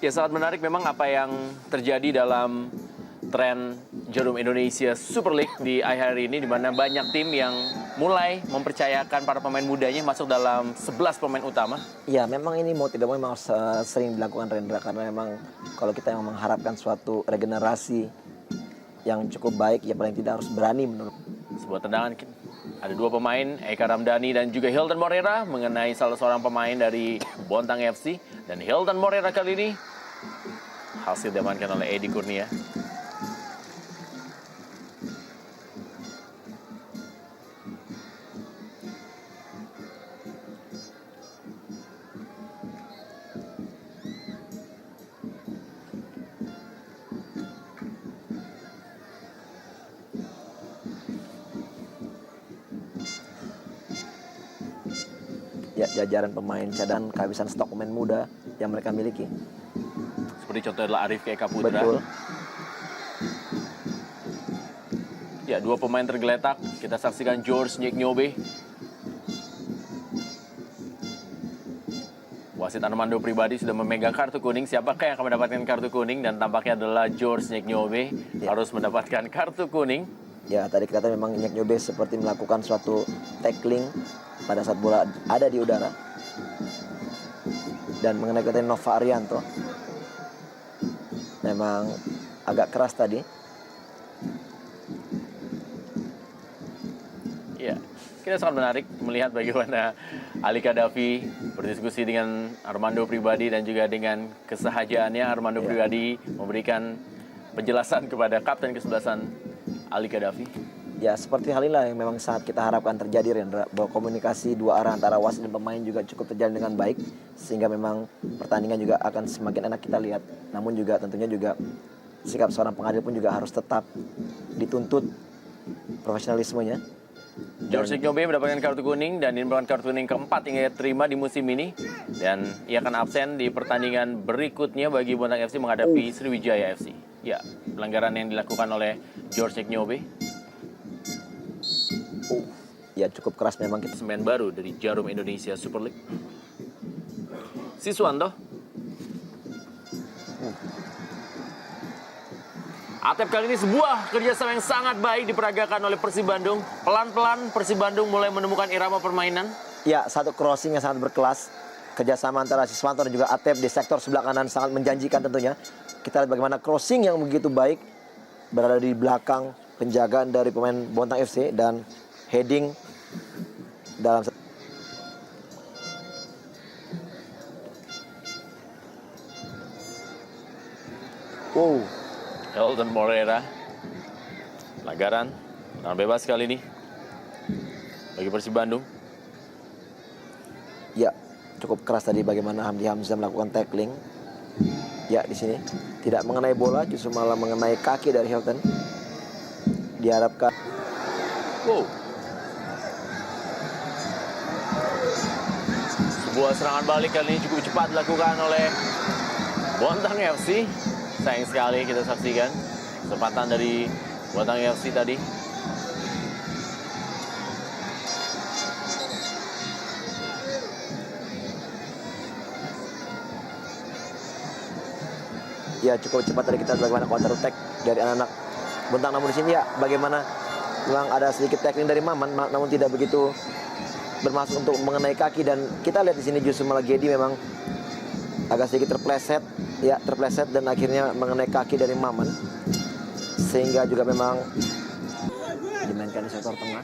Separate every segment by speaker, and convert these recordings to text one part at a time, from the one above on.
Speaker 1: Oke, sangat menarik memang apa yang terjadi dalam tren Jarum Indonesia Super League di akhir hari ini, di mana banyak tim yang mulai mempercayakan para pemain mudanya masuk dalam 11 pemain utama.
Speaker 2: Ya, memang ini mau tidak mau memang harus sering dilakukan, Rendra, karena memang kalau kita yang mengharapkan suatu regenerasi yang cukup baik, ya paling tidak harus berani menurut.
Speaker 1: Sebuah tendangan, ada dua pemain, Eka Ramdhani dan juga Hilton Morera, mengenai salah seorang pemain dari Bontang FC. Dan Hilton Morera kali ini hasil diamankan oleh Edi Kurnia.
Speaker 2: Ya, jajaran pemain cadangan, kehabisan stok pemain muda yang mereka miliki.
Speaker 1: Seperti contohnya adalah Arif Eka Putra.
Speaker 2: Betul.
Speaker 1: Ya, dua pemain tergeletak. Kita saksikan George Nyeknyobe. Wasit Armando Pribadi sudah memegang kartu kuning. Siapakah yang akan mendapatkan kartu kuning? Dan tampaknya adalah George Nyeknyobe harus mendapatkan kartu kuning.
Speaker 2: Ya, tadi kelihatan memang Nyeknyobe seperti melakukan suatu tackling pada saat bola ada di udara. Dan mengenai kata Nova Arianto, memang agak keras tadi.
Speaker 1: Ya, kita sangat menarik melihat bagaimana Ali Kadafi berdiskusi dengan Armando Pribadi dan juga dengan kesahajaannya Armando Pribadi memberikan penjelasan kepada kapten kesebelasan Ali Kadafi.
Speaker 2: Ya, seperti hal inilah yang memang sangat kita harapkan terjadi, Rendra, bahwa komunikasi dua arah antara wasit dan pemain juga cukup terjalin dengan baik, sehingga memang pertandingan juga akan semakin enak kita lihat. Namun juga tentunya juga sikap seorang pengadil pun juga harus tetap dituntut profesionalismenya.
Speaker 1: George Nyeknyobe mendapatkan kartu kuning dan ini merupakan kartu kuning keempat yang ia terima di musim ini. Dan ia akan absen di pertandingan berikutnya bagi Bontang FC menghadapi Sriwijaya FC. Ya, pelanggaran yang dilakukan oleh George Nyeknyobe.
Speaker 2: Ya, cukup keras memang kita.
Speaker 1: Semen baru dari Jarum Indonesia Super League. Siswanto. Atep kali ini sebuah kerjasama yang sangat baik diperagakan oleh Persib Bandung. Pelan-pelan Persib Bandung mulai menemukan irama permainan.
Speaker 2: Ya, satu crossing yang sangat berkelas. Kerjasama antara Siswanto dan juga Atep di sektor sebelah kanan sangat menjanjikan tentunya. Kita lihat bagaimana crossing yang begitu baik berada di belakang penjagaan dari pemain Bontang FC dan heading dalam.
Speaker 1: Hilton Morera. Pelanggaran. Tangan bebas kali ini bagi Persib Bandung.
Speaker 2: Ya, cukup keras tadi bagaimana Hamdi Hamzah melakukan tackling. Ya, di sini tidak mengenai bola, justru malah mengenai kaki dari Hilton. Diharapkan.
Speaker 1: Sebuah serangan balik kali ini cukup cepat dilakukan oleh Bontang FC. Sayang sekali kita saksikan kesempatan dari Bontang FC tadi.
Speaker 2: Ya, cukup cepat tadi kita bagaimana counter attack dari anak-anak Bontang. Namun di sini ya bagaimana memang ada sedikit tackling dari Maman, namun tidak begitu bermaksud untuk mengenai kaki. Dan kita lihat di sini justru malah Gedi memang agak sedikit terpleset dan akhirnya mengenai kaki dari Maman, sehingga juga memang dimainkan di sektor tengah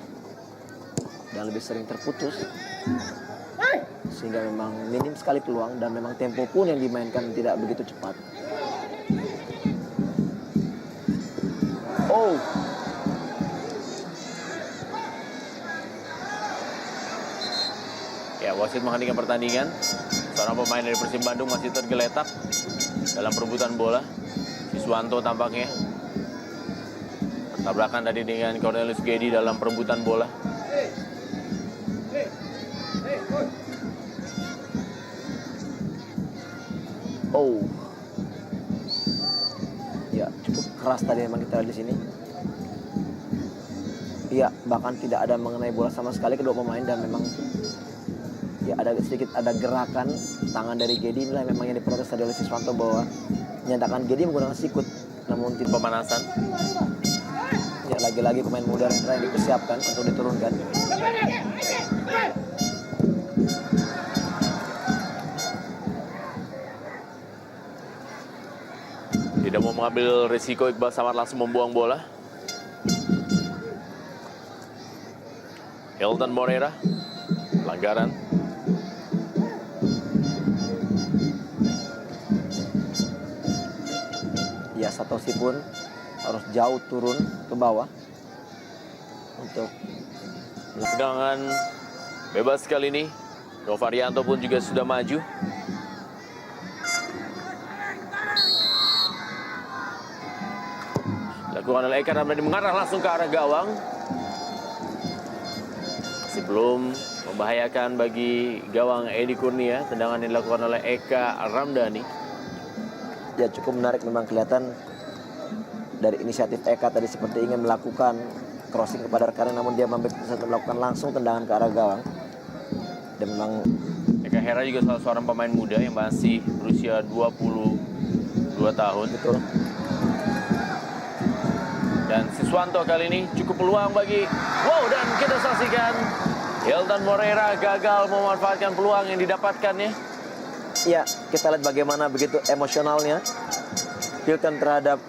Speaker 2: dan lebih sering terputus, sehingga memang minim sekali peluang dan memang tempo pun yang dimainkan tidak begitu cepat.
Speaker 1: Ya, wasit menghentikan pertandingan. Seorang pemain dari Persib Bandung masih tergeletak dalam perebutan bola. Siswanto tampaknya bertabrakan tadi dengan Cornelius Gedi dalam perebutan bola.
Speaker 2: Ya, cukup keras tadi memang kita lihat di sini. Ya, bahkan tidak ada mengenai bola sama sekali kedua pemain, dan memang Ya ada sedikit ada gerakan tangan dari Gedi, inilah memang yang diprotes tadi oleh Siswanto bahwa menyatakan Gedi menggunakan sikut, namun tidak.
Speaker 1: Pemanasan.
Speaker 2: Ya lagi-lagi pemain muda yang dipersiapkan untuk diturunkan.
Speaker 1: Tidak mau mengambil risiko, Iqbal Samad langsung membuang bola. Hilton Moreira, pelanggaran.
Speaker 2: Ya Satoshi pun harus jauh turun ke bawah untuk
Speaker 1: Tendangan bebas kali ini. Novarianto pun juga sudah maju. Dilakukan oleh Eka Ramdhani, mengarah langsung ke arah gawang. Masih belum membahayakan bagi gawang Edi Kurnia. Tendangan yang dilakukan oleh Eka Ramdhani.
Speaker 2: ya cukup menarik, memang kelihatan dari inisiatif Eka tadi seperti ingin melakukan crossing kepada rekannya, namun dia mengambil keputusan untuk melakukan langsung tendangan ke arah gawang. Dan memang
Speaker 1: Eka Hera juga salah seorang pemain muda yang masih berusia 22 tahun.
Speaker 2: betul.
Speaker 1: Dan Siswanto kali ini cukup peluang bagi dan kita saksikan Hilton Moreira gagal memanfaatkan peluang yang didapatkannya.
Speaker 2: Ya, kita lihat bagaimana begitu emosionalnya Hilton terhadap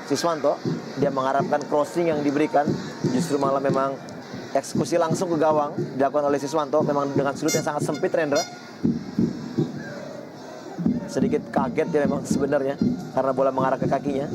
Speaker 2: Siswanto. Dia mengharapkan crossing yang diberikan, justru malah memang eksekusi langsung ke gawang dilakukan oleh Siswanto, memang dengan sudut yang sangat sempit, Rendra. Sedikit kaget dia memang sebenarnya karena bola mengarah ke kakinya.